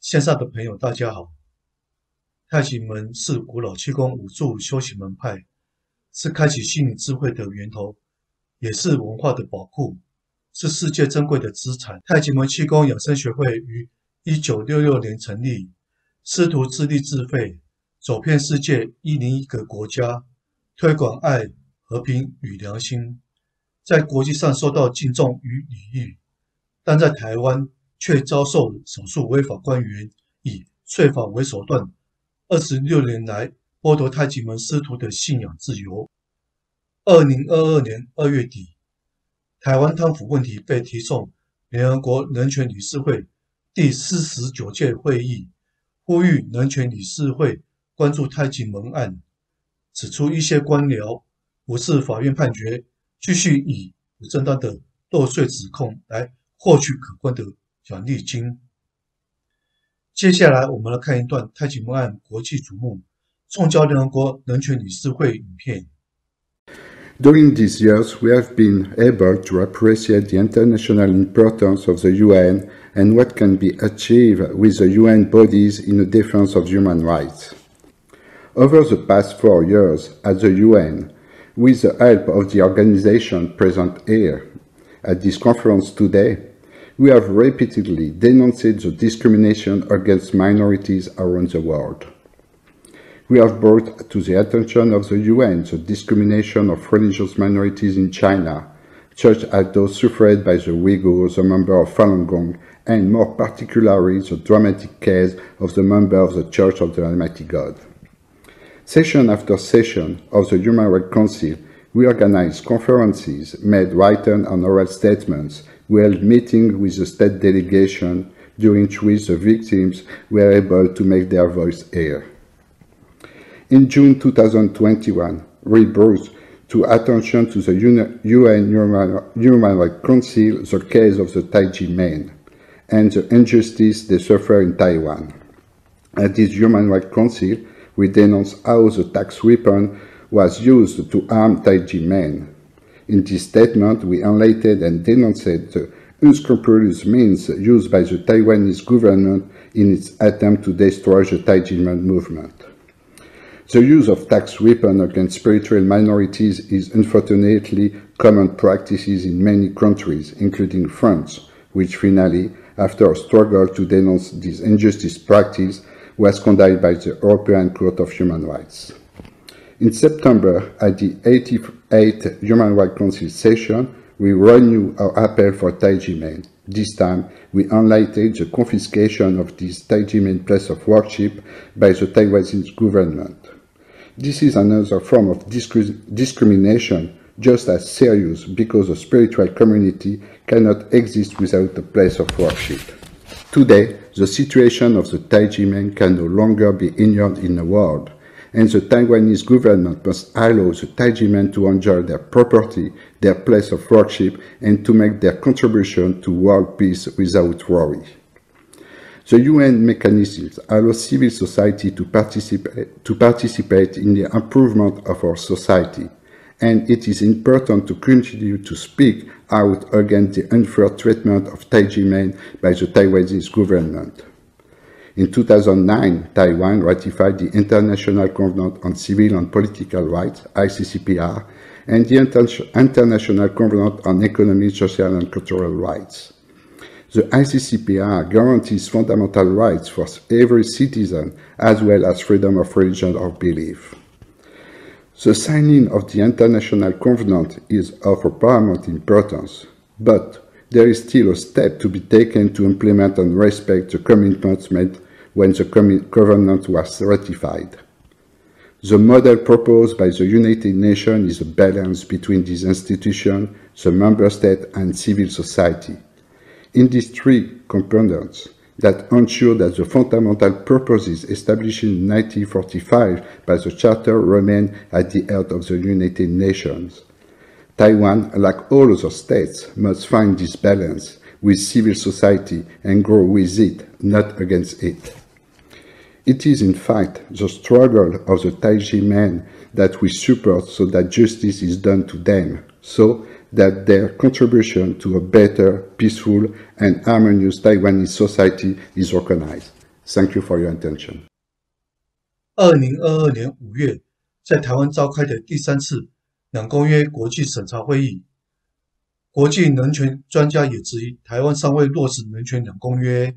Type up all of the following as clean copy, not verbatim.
线上的朋友大家好，太极门是古老气功武术修行门派，是开启心灵智慧的源头，也是文化的宝库，是世界珍贵的资产。太极门气功养生学会于1966年成立，师徒自立自费，走遍世界101个国家，推广爱、和平与良心，在国际上受到敬重与礼遇，但在台湾却遭受少数违法官员以税法为手段，26年来剥夺太极门师徒的信仰自由。2022年2月底，台湾贪腐问题被提送联合国人权理事会第49届会议，呼吁人权理事会关注太极门案，指出一些官僚无视法院判决，继续以不正当的漏税指控来获取可观的奖励金。接下来我们来看一段太极门案国际瞩目送交联合国人权理事会影片。During these years, we have been able to appreciate the international importance of the UN and what can be achieved with the UN bodies in the defense of human rights. Over the past 4 years at the UN, with the help of the organization present here at this conference today, we have repeatedly denounced the discrimination against minorities around the world. We have brought to the attention of the UN the discrimination of religious minorities in China, such as those suffered by the Uyghurs, a member of Falun Gong, and more particularly the dramatic case of the member of the Church of the Almighty God. Session after session of the Human Rights Council, we organized conferences, made written and oral statements, we held meetings with the state delegation, during which the victims were able to make their voice heard. In June 2021, we brought to attention to the UN Human Rights Council the case of the Taiji men and the injustice they suffer in Taiwan. At this Human Rights Council, we denounced how the tax weapon was used to arm Taiji men. In this statement, we highlighted and denounced the unscrupulous means used by the Taiwanese government in its attempt to destroy the Taiji men movement. The use of tax weapons against spiritual minorities is unfortunately common practices in many countries, including France, which finally, after a struggle to denounce this injustice practice, was condemned by the European Court of Human Rights. In September, at the 88th Human Rights Council session, we renewed our appeal for Taiji men. This time, we highlighted the confiscation of this Taiji men place of worship by the Taiwanese government. This is another form of discrimination, just as serious, because the spiritual community cannot exist without a place of worship. Today, the situation of the Taiji men can no longer be ignored in the world, and the Taiwanese government must allow the Taiji men to enjoy their property, their place of worship, and to make their contribution to world peace without worry. The UN mechanisms allow civil society to participate in the improvement of our society, and it is important to continue to speak out against the unfair treatment of Taiji men by the Taiwanese government. In 2009, Taiwan ratified the International Covenant on Civil and Political Rights, ICCPR, and the International Covenant on Economic, Social and Cultural Rights. The ICCPR guarantees fundamental rights for every citizen, as well as freedom of religion or belief. The signing of the International Covenant is of paramount importance, but there is still a step to be taken to implement and respect the commitments made when the Covenant was ratified. The model proposed by the United Nations is a balance between these institutions, the member state, and civil society. In these three components that ensure that the fundamental purposes established in 1945 by the Charter remain at the heart of the United Nations. Taiwan, like all other states, must find this balance with civil society and grow with it, not against it. It is in fact the struggle of the Taiji men that we support so that justice is done to them, so that their contribution to a better, peaceful, and harmonious Taiwanese society is recognized. Thank you for your attention. 2022年5月，在台湾召开的第3次两公约国际审查会议，国际人权专家也质疑台湾尚未落实人权两公约。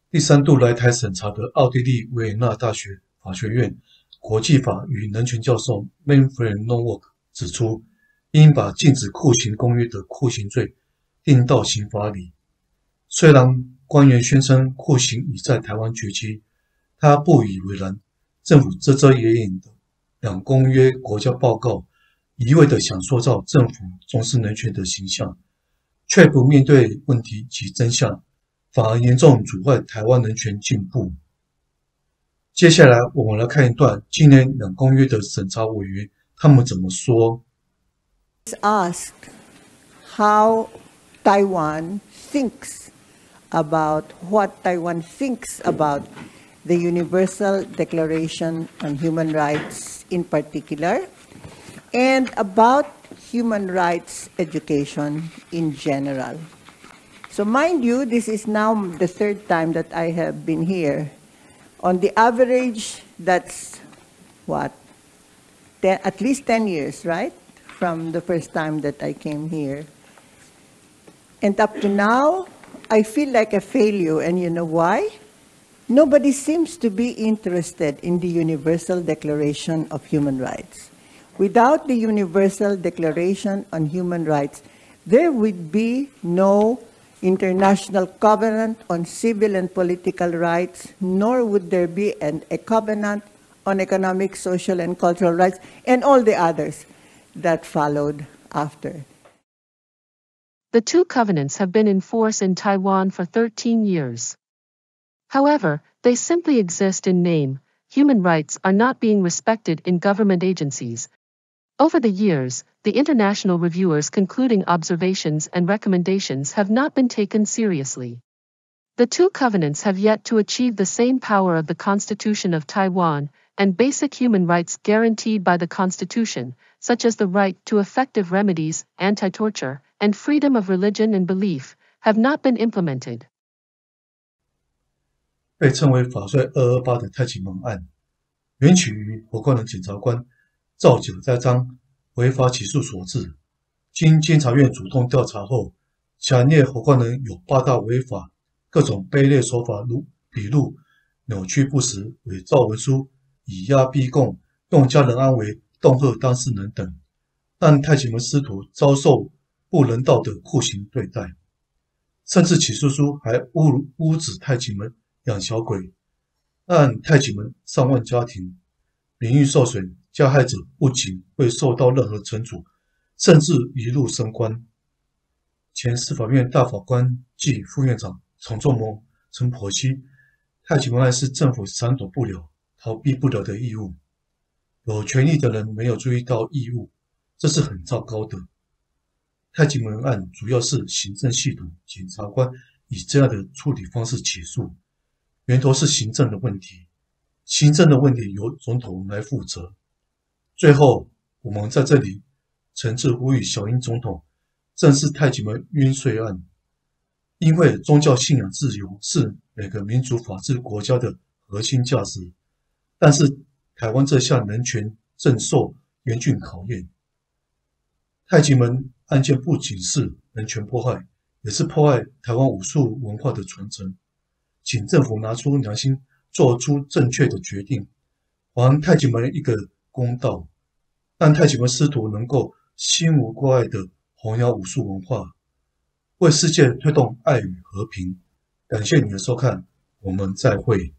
第3度来台审查的奥地利维也纳大学法学院国际法与人权教授 Manfred Nowak 指出，应把禁止酷刑公约的酷刑罪定到刑法里。虽然官员宣称酷刑已在台湾绝迹，他不以为然。政府遮遮掩掩的两公约国家报告，一味地想塑造政府重视人权的形象，却不面对问题及真相，反而严重阻碍台湾人权进步。接下来我们来看一段今年两公约的审查委员他们怎么说。Asked how Taiwan thinks about what Taiwan thinks about the Universal Declaration on Human Rights in particular, and about human rights education in general. So mind you, this is now the 3rd time that I have been here. On the average, that's what? At least 10 years, right? From the first time that I came here. And up to now, I feel like a failure, and you know why? Nobody seems to be interested in the Universal Declaration of Human Rights. Without the Universal Declaration on Human Rights, there would be no International Covenant on Civil and Political Rights, nor would there be a covenant on economic, social, and cultural rights, and all the others that followed after. The two covenants have been in force in Taiwan for 13 years. However, they simply exist in name. Human rights are not being respected in government agencies. Over the years, the international reviewers' concluding observations and recommendations have not been taken seriously. The two covenants have yet to achieve the same power of the Constitution of Taiwan and basic human rights guaranteed by the Constitution, such as the right to effective remedies, anti-torture, and freedom of religion and belief, have not been implemented. 被称为法税228的太极门案，缘起于火光人检察官造假栽赃、违法起诉所致。经监察院主动调查后，强烈火光人有8大违法，各种卑劣手法如笔录、扭曲不实、伪造文书、以压逼供、用家人安危、恫吓当事人等，让太极门师徒遭受不人道的酷刑对待。甚至起诉书还污指太极门养小鬼，让太极门上万家庭名誉受损，加害者不仅未受到任何惩处，甚至一路升官。前司法院大法官暨副院长陈仲谋曾剖析，太极门案是政府闪躲不了、逃避不了的义务，有权利的人没有注意到义务，这是很糟糕的。太极门案主要是行政系统检察官以这样的处理方式起诉，源头是行政的问题，行政的问题由总统来负责。最后，我们在这里诚挚呼吁小英总统正视太极门冤税案，因为宗教信仰自由是每个民主法治国家的核心价值，但是台湾这项人权正受严峻考验。太极门案件不仅是人权迫害，也是破坏台湾武术文化的传承。请政府拿出良心，做出正确的决定，还太极门一个公道，让太极门师徒能够心无挂碍地弘扬武术文化，为世界推动爱与和平。感谢你的收看，我们再会。